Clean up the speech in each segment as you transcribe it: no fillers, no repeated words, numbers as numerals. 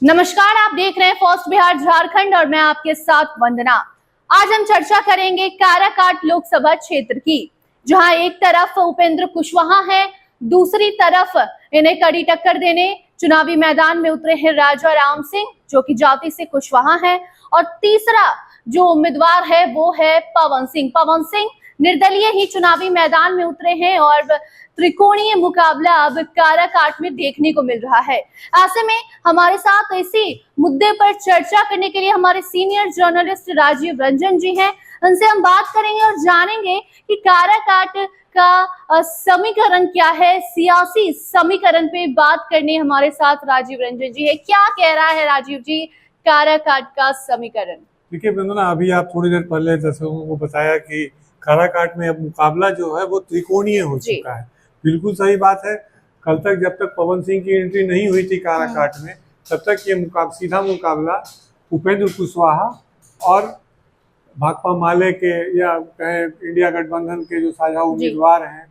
नमस्कार, आप देख रहे हैं फर्स्ट बिहार झारखंड और मैं आपके साथ वंदना। आज हम चर्चा करेंगे काराकाट लोकसभा क्षेत्र की, जहां एक तरफ उपेंद्र कुशवाहा है, दूसरी तरफ इन्हें कड़ी टक्कर देने चुनावी मैदान में उतरे हैं राजा राम सिंह, जो कि जाति से कुशवाहा है, और तीसरा जो उम्मीदवार है वो है पवन सिंह। पवन सिंह निर्दलीय ही चुनावी मैदान में उतरे हैं और त्रिकोणीय मुकाबला अब काराकाट में देखने को मिल रहा है। ऐसे में हमारे साथ इसी मुद्दे पर चर्चा करने के लिए हमारे सीनियर जर्नलिस्ट राजीव रंजन जी हैं। उनसे हम बात करेंगे और जानेंगे कि काराकाट का समीकरण क्या है। सियासी समीकरण पे बात करने हमारे साथ राजीव रंजन जी है। क्या कह रहा है राजीव जी काराकाट का समीकरण? देखिए वंदना, अभी आप थोड़ी देर पहले दर्शकों को बताया कि काराकाट में अब मुकाबला जो है वो त्रिकोणीय हो चुका है। बिल्कुल सही बात है। कल तक जब तक पवन सिंह की एंट्री नहीं हुई थी काराकाट में, तब तक ये सीधा मुकाबला उपेंद्र कुशवाहा और भाकपा माले के या कहें इंडिया गठबंधन के जो साझा उम्मीदवार हैं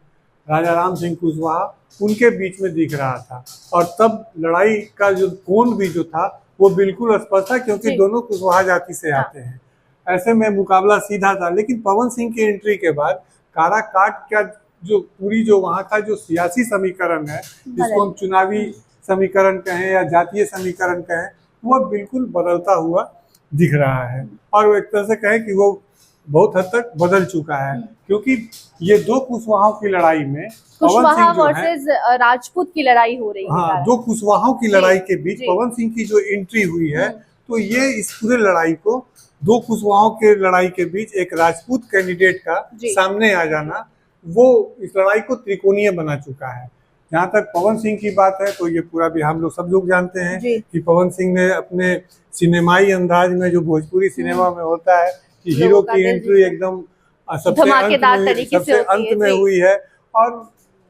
राजा राम सिंह कुशवाहा, उनके बीच में दिख रहा था। और तब लड़ाई का जो कोण भी जो था वो बिल्कुल स्पष्ट था, क्योंकि दोनों कुशवाहा जाति से आते हैं। ऐसे में मुकाबला सीधा था। लेकिन पवन सिंह की एंट्री के बाद काराकाट का जो वहाँ का जो सियासी समीकरण है, जिसको हम चुनावी समीकरण कहें या जातीय समीकरण कहें, वो बिल्कुल बदलता हुआ दिख रहा है। और एक तरह से कहें कि वो बहुत हद तक बदल चुका है, क्योंकि ये दो कुशवाहों की लड़ाई में पवन सिंह वर्सेस राजपूत की लड़ाई हो रही है। हाँ, दो कुशवाहों की लड़ाई के बीच पवन सिंह की जो एंट्री हुई है, तो ये इस पूरे लड़ाई को, दो कुशवाहों के लड़ाई के बीच एक राजपूत कैंडिडेट का सामने आ जाना, वो इस लड़ाई को त्रिकोणीय बना चुका है। जहाँ तक पवन सिंह की बात है, तो ये पूरा भी हम लोग सब लोग जानते हैं कि पवन सिंह ने अपने सिनेमाई अंदाज में, जो भोजपुरी सिनेमा में होता है कि हीरो की एंट्री एकदम सबसे अंत में हुई है, और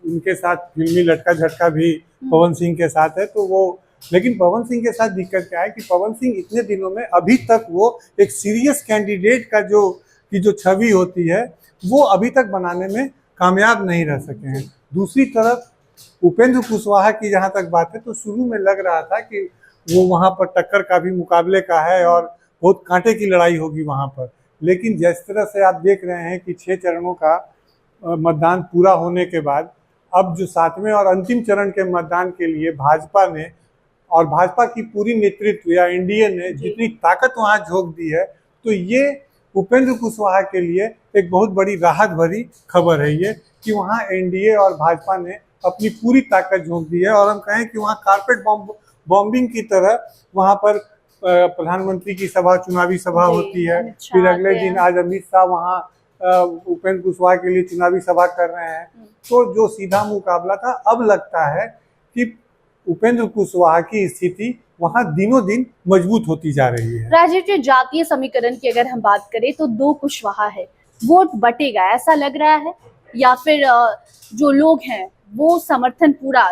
उनके साथ फिल्मी लटका झटका भी पवन सिंह के साथ है। तो वो, लेकिन पवन सिंह के साथ दिक्कत क्या है कि पवन सिंह इतने दिनों में अभी तक वो एक सीरियस कैंडिडेट का जो छवि होती है, वो अभी तक बनाने में कामयाब नहीं रह सके हैं। दूसरी तरफ उपेंद्र कुशवाहा की जहाँ तक बात है, तो शुरू में लग रहा था कि वो वहाँ पर टक्कर का भी मुकाबले का है और बहुत कांटे की लड़ाई होगी वहाँ पर। लेकिन जिस तरह से आप देख रहे हैं कि 6 चरणों का मतदान पूरा होने के बाद अब जो 7वें और अंतिम चरण के मतदान के लिए भाजपा ने और भाजपा की पूरी नेतृत्व या एनडीए ने जितनी ताकत वहाँ झोंक दी है, तो ये उपेंद्र कुशवाहा के लिए एक बहुत बड़ी राहत भरी खबर है ये, कि वहाँ एनडीए और भाजपा ने अपनी पूरी ताकत झोंक दी है। और हम कहें कि वहाँ कारपेट बॉम्बिंग की तरह वहाँ पर प्रधानमंत्री की सभा, चुनावी सभा होती है। फिर अगले दिन आज अमित शाह वहाँ उपेंद्र कुशवाहा के लिए चुनावी सभा कर रहे हैं। तो जो सीधा मुकाबला था, अब लगता है कि उपेंद्र कुशवाहा की स्थिति वहाँ दिनों दिन मजबूत होती जा रही है। राजीव जी, जातीय समीकरण की अगर हम बात करें तो दो कुशवाहा है, वोट बटेगा ऐसा लग रहा है, या फिर जो लोग हैं वो समर्थन पूरा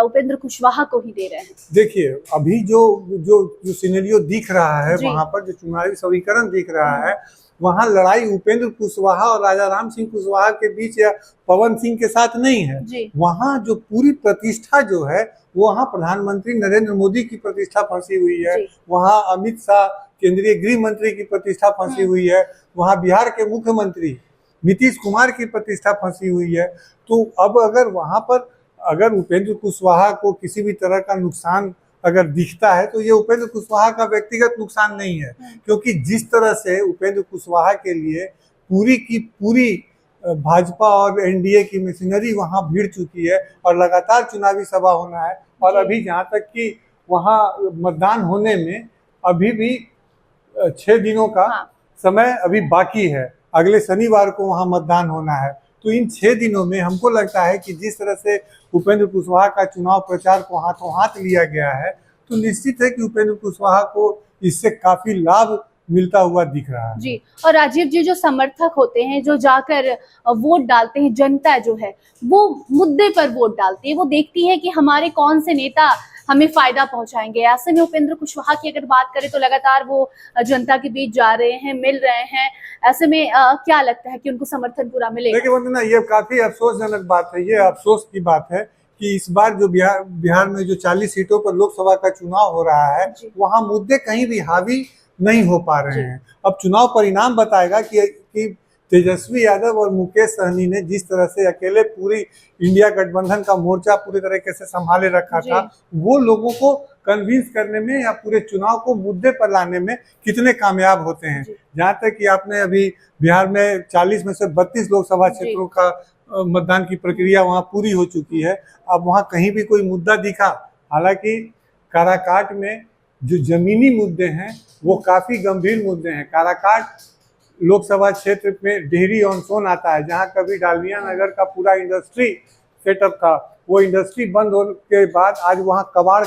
उपेंद्र कुशवाहा को ही दे रहे हैं? देखिए, अभी जो सिनेरियो दिख रहा है, वहाँ पर जो चुनावी समीकरण दिख रहा है, वहाँ लड़ाई उपेंद्र कुशवाहा और राजा राम सिंह कुशवाहा के बीच या पवन सिंह के साथ नहीं है। वहाँ जो पूरी प्रतिष्ठा जो है, वहाँ प्रधानमंत्री नरेंद्र मोदी की प्रतिष्ठा फंसी हुई है, वहाँ अमित शाह केंद्रीय गृह मंत्री की प्रतिष्ठा फंसी हुई है, वहाँ बिहार के मुख्यमंत्री नीतीश कुमार की प्रतिष्ठा फंसी हुई है। तो अब अगर वहाँ पर अगर उपेंद्र कुशवाहा को किसी भी तरह का नुकसान अगर दिखता है, तो ये उपेंद्र कुशवाहा का व्यक्तिगत नुकसान नहीं है, क्योंकि जिस तरह से उपेंद्र कुशवाहा के लिए पूरी की पूरी भाजपा और एनडीए की मशीनरी वहाँ भिड़ चुकी है और लगातार चुनावी सभा होना है। और अभी जहाँ तक कि वहाँ मतदान होने में अभी भी 6 दिनों का समय अभी बाकी है। अगले शनिवार को वहाँ मतदान होना है। तो इन 6 दिनों में हमको लगता है कि जिस तरह से उपेंद्र कुशवाहा का चुनाव प्रचार को हाथों हाथ लिया गया है, तो निश्चित है कि उपेंद्र कुशवाहा को इससे काफी लाभ मिलता हुआ दिख रहा है। जी, और राजीव जी, जो समर्थक होते हैं, जो जाकर वोट डालते हैं, जनता जो है वो मुद्दे पर वोट डालती है, वो देखती है कि हमारे कौन से नेता हमें फायदा पहुंचाएंगे। ऐसे में उपेंद्र कुशवाहा की अगर बात करें तो लगातार वो जनता के बीच जा रहे हैं, मिल रहे हैं। ऐसे में क्या लगता है कि उनको समर्थन पूरा मिलेगा? देखिए वंदना, ये काफी अफसोसजनक बात है, ये अफसोस की बात है कि इस बार जो बिहार में जो 40 सीटों पर लोकसभा का चुनाव हो रहा है, वहां मुद्दे कहीं भी हावी नहीं हो पा रहे हैं। अब चुनाव परिणाम बताएगा कि तेजस्वी यादव और मुकेश सहनी ने जिस तरह से अकेले पूरी इंडिया गठबंधन का मोर्चा पूरी तरीके से संभाले रखा था, वो लोगों को कन्विंस करने में या पूरे चुनाव को मुद्दे पर लाने में कितने कामयाब होते हैं। जहाँ तक कि आपने अभी बिहार में 40 में से 32 लोकसभा क्षेत्रों का मतदान की प्रक्रिया वहाँ पूरी हो चुकी है। अब वहाँ कहीं भी कोई मुद्दा दिखा, हालांकि काराकाट में जो जमीनी मुद्दे हैं वो काफी गंभीर मुद्दे हैं। काराकाट लोकसभा क्षेत्र में डेहरी ऑन सोन आता है, जहाँ कभी डालमिया नगर का पूरा इंडस्ट्री सेटअप था, वो इंडस्ट्री बंद होने के बाद आज वहाँ कबाड़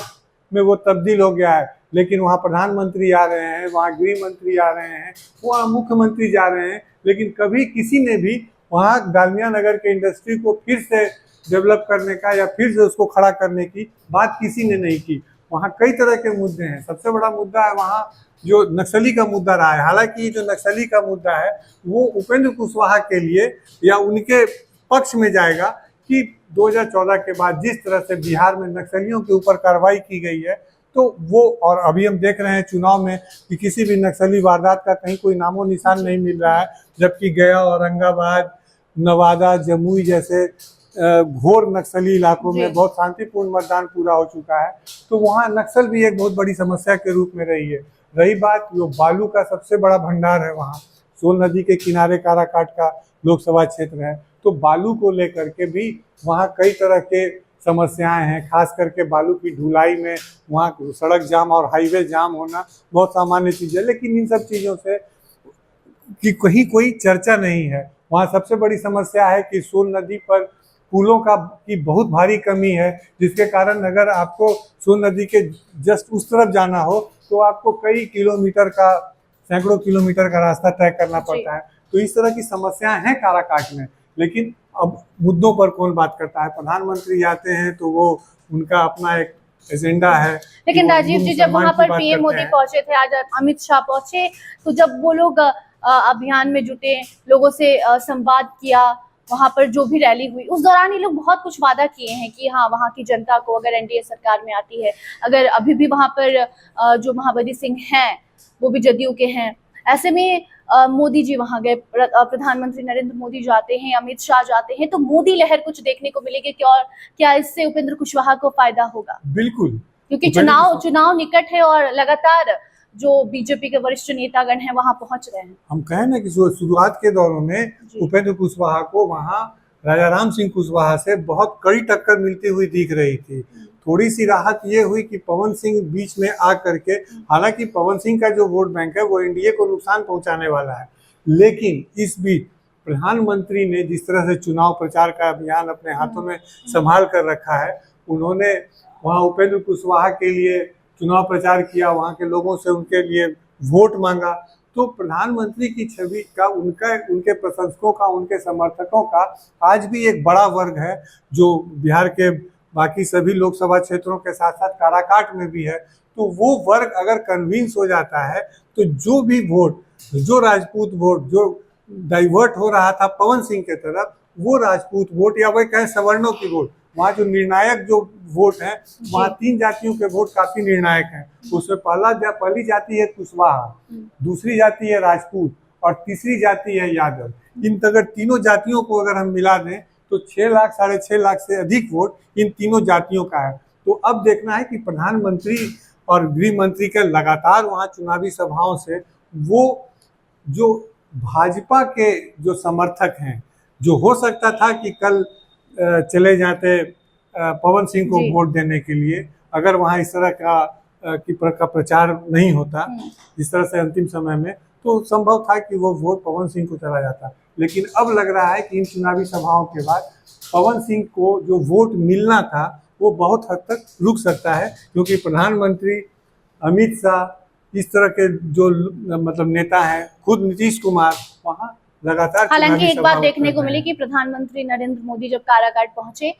में वो तब्दील हो गया है। लेकिन वहाँ प्रधानमंत्री आ रहे हैं, वहाँ गृह मंत्री आ रहे हैं, वहाँ मुख्यमंत्री जा रहे हैं, लेकिन कभी किसी ने भी वहाँ डालमिया नगर के इंडस्ट्री को फिर से डेवलप करने का या फिर से उसको खड़ा करने की बात किसी ने नहीं की। वहाँ कई तरह के मुद्दे हैं। सबसे बड़ा मुद्दा है वहाँ जो नक्सली का मुद्दा रहा है। हालांकि जो नक्सली का मुद्दा है वो उपेंद्र कुशवाहा के लिए या उनके पक्ष में जाएगा कि 2014 के बाद जिस तरह से बिहार में नक्सलियों के ऊपर कार्रवाई की गई है, तो वो, और अभी हम देख रहे हैं चुनाव में कि किसी भी नक्सली वारदात का कहीं कोई नामो निशान नहीं मिल रहा है, जबकि गया, औरंगाबाद, नवादा, जमुई जैसे घोर नक्सली इलाकों में बहुत शांतिपूर्ण मतदान पूरा हो चुका है। तो वहाँ नक्सल भी एक बहुत बड़ी समस्या के रूप में रही है। रही बात जो बालू का सबसे बड़ा भंडार है, वहाँ सोन नदी के किनारे काराकाट का लोकसभा क्षेत्र है, तो बालू को लेकर के भी वहाँ कई तरह के समस्याएं हैं। खास करके बालू की ढुलाई में वहाँ सड़क जाम और हाईवे जाम होना बहुत सामान्य चीज़ है, लेकिन इन सब चीज़ों से कि कहीं कोई चर्चा नहीं है। वहाँ सबसे बड़ी समस्या है कि सोन नदी पर पुलों की बहुत भारी कमी है, जिसके कारण अगर आपको सोन नदी के जस्ट उस तरफ जाना हो तो आपको कई किलोमीटर का, सैकड़ों किलोमीटर का रास्ता तय करना पड़ता है। तो इस तरह की समस्याएं हैं काराकाट में। लेकिन अब मुद्दों पर कौन बात करता है? प्रधानमंत्री आते हैं तो वो उनका अपना एक एजेंडा है। लेकिन राजीव जी, जब वहां पर पीएम मोदी पहुंचे थे, आज अमित शाह पहुंचे, तो जब वो लोग अभियान में जुटे, लोगों से संवाद किया, वहां पर जो भी रैली हुई, उस दौरान ये लोग बहुत कुछ वादा किए हैं कि हाँ, वहां की जनता को अगर एनडीए सरकार में आती है, अगर अभी भी वहां पर जो महाबली सिंह हैं वो भी जदयू के हैं, ऐसे में मोदी जी वहां गए, प्रधानमंत्री नरेंद्र मोदी जाते हैं, अमित शाह जाते हैं, तो मोदी लहर कुछ देखने को मिलेगी क्या इससे उपेंद्र कुशवाहा को फायदा होगा? बिल्कुल, क्योंकि चुनाव निकट है और लगातार जो बीजेपी के वरिष्ठ नेतागण हैं वहां पहुंच रहे हैं। हम कहें ना कि शुरुआत के दौरों में उपेंद्र कुशवाहा को वहां राजा राम सिंह कुशवाहा से बहुत कड़ी टक्कर मिलती हुई दिख रही थी। थोड़ी सी राहत ये हुई कि पवन सिंह बीच में आ करके, हालांकि पवन सिंह का जो वोट बैंक है वो एनडीए को नुकसान पहुंचाने वाला है, लेकिन इस बीच प्रधानमंत्री ने जिस तरह से चुनाव प्रचार का अभियान अपने हाथों में संभाल कर रखा है, उन्होंने वहाँ उपेंद्र कुशवाहा के लिए चुनाव प्रचार किया, वहाँ के लोगों से उनके लिए वोट मांगा। तो प्रधानमंत्री की छवि का, उनके प्रशंसकों का, उनके समर्थकों का आज भी एक बड़ा वर्ग है जो बिहार के बाकी सभी लोकसभा क्षेत्रों के साथ साथ काराकाट में भी है। तो वो वर्ग अगर कन्विंस हो जाता है तो जो भी वोट, जो राजपूत वोट जो डाइवर्ट हो रहा था पवन सिंह के तरफ, वो राजपूत वोट या वही कहें सवर्णों की वोट, वहाँ जो निर्णायक जो वोट है, वहाँ 3 जातियों के वोट काफी निर्णायक हैं। उसमें पहली जाति है कुशवाहा, दूसरी जाति है राजपूत और तीसरी जाति है यादव। इन अगर तीनों जातियों को अगर हम मिला दें तो 6 लाख, 6.5 लाख से अधिक वोट इन तीनों जातियों का है। तो अब देखना है कि प्रधानमंत्री और गृह मंत्री के लगातार वहाँ चुनावी सभाओं से वो जो भाजपा के जो समर्थक हैं, जो हो सकता था कि कल चले जाते पवन सिंह को वोट देने के लिए, अगर वहाँ इस तरह का प्रचार नहीं होता जिस तरह से अंतिम समय में, तो संभव था कि वो वोट पवन सिंह को चला जाता। लेकिन अब लग रहा है कि इन चुनावी सभाओं के बाद पवन सिंह को जो वोट मिलना था वो बहुत हद तक रुक सकता है, क्योंकि प्रधानमंत्री अमित शाह इस तरह के जो मतलब नेता हैं, खुद नीतीश कुमार वहाँ लगातार। हालांकि एक बात देखने को मिली कि प्रधानमंत्री नरेंद्र मोदी जब काराकाट पहुंचे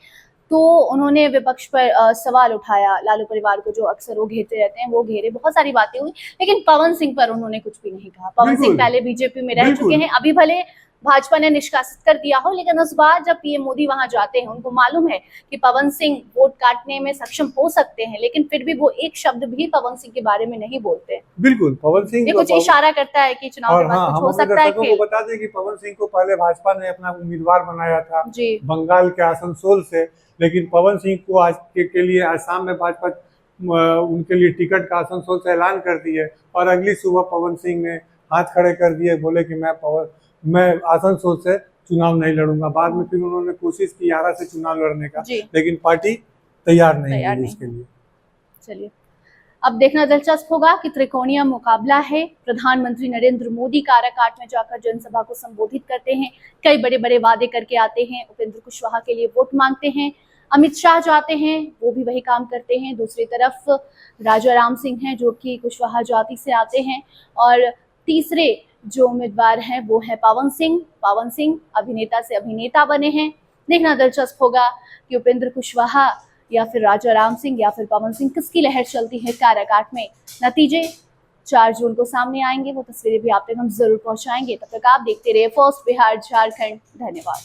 तो उन्होंने विपक्ष पर सवाल उठाया, लालू परिवार को जो अक्सर वो घेरते रहते हैं वो घेरे, बहुत सारी बातें हुई, लेकिन पवन सिंह पर उन्होंने कुछ भी नहीं कहा। पवन सिंह पहले बीजेपी में रह चुके हैं, अभी भले भाजपा ने निष्कासित कर दिया हो, लेकिन उस बार जब पीएम मोदी वहां जाते हैं, उनको मालूम है कि पवन सिंह वोट काटने में सक्षम हो सकते हैं, लेकिन फिर भी वो एक शब्द भी पवन सिंह के बारे में नहीं बोलते। बिल्कुल, पवन सिंह ये कुछ इशारा करता है कि चुनाव के बाद कुछ हो सकता है। हम बता दें कि पवन सिंह को पहले भाजपा ने अपना उम्मीदवार बनाया था जी, बंगाल के आसनसोल से, लेकिन पवन सिंह को आज के लिए आसाम में भाजपा उनके लिए टिकट का आसनसोल से ऐलान कर दिए और अगली सुबह पवन सिंह ने हाथ खड़े कर दिए, बोले कि मैं आसनसोल से चुनाव नहीं लड़ूंगा। बाद में फिर उन्होंने कोशिश की आरा से चुनाव लड़ने का, लेकिन पार्टी तैयार नहीं हुई इसके लिए। चलिए, अब देखना दिलचस्प होगा कि त्रिकोणीय मुकाबला है। प्रधानमंत्री नरेंद्र मोदी काराकाट में जाकर जनसभा को संबोधित करते हैं, कई बड़े बड़े वादे करके आते हैं, उपेंद्र कुशवाहा के लिए वोट मांगते हैं। अमित शाह जाते हैं, वो भी वही काम करते हैं। दूसरी तरफ राजा राम सिंह हैं, जो कि कुशवाहा जाति से आते हैं, और तीसरे जो उम्मीदवार हैं वो है पवन सिंह। पवन सिंह अभिनेता से अभिनेता बने हैं। देखना दिलचस्प होगा कि उपेंद्र कुशवाहा या फिर राजा राम सिंह या फिर पवन सिंह, किसकी लहर चलती है काराकाट में। नतीजे 4 जून को सामने आएंगे, वो तस्वीरें भी आप तक हम जरूर पहुंचाएंगे। तब तक आप देखते रहिए फर्स्ट बिहार झारखंड। धन्यवाद।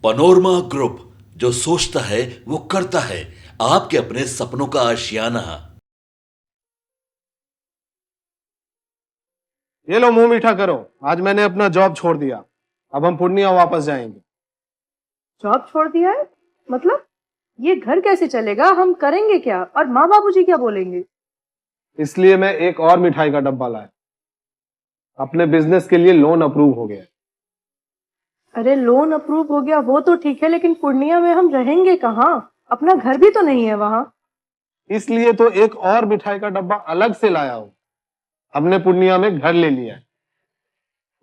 पनोरमा ग्रुप, जो सोचता है वो करता है, आपके अपने सपनों का आशियाना। ये लो, मुंह मीठा करो। आज मैंने अपना जॉब छोड़ दिया, अब हम पूर्णिया वापस जाएंगे। जॉब छोड़ दिया है? मतलब ये घर कैसे चलेगा? हम करेंगे क्या? और माँ बाबूजी क्या बोलेंगे? इसलिए मैं एक और मिठाई का डब्बा लाया। अपने बिजनेस के लिए लोन अप्रूव हो गया। अरे लोन अप्रूव हो गया वो तो ठीक है, लेकिन पूर्णिया में हम रहेंगे कहाँ? अपना घर भी तो नहीं है वहाँ। इसलिए तो एक और मिठाई का डब्बा अलग से लाया हूँ। हमने पूर्णिया में घर ले लिया है,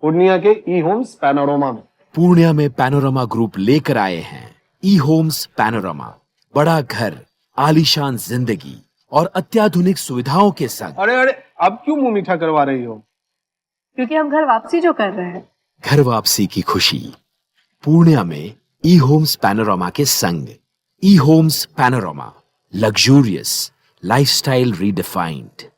पूर्णिया के ई होम्स पैनोरमा में। पूर्णिया में पैनोरमा ग्रुप लेकर आए हैं ई होम्स पैनोरमा। बड़ा घर, आलीशान जिंदगी और अत्याधुनिक सुविधाओं के संग। अरे अब क्यों मुंह मीठा करवा रही हो? क्योंकि हम घर वापसी जो कर रहे हैं। घर वापसी की खुशी पूर्णिया में ई होम्स पैनोरमा के संग। ई Homes Panorama, luxurious lifestyle redefined.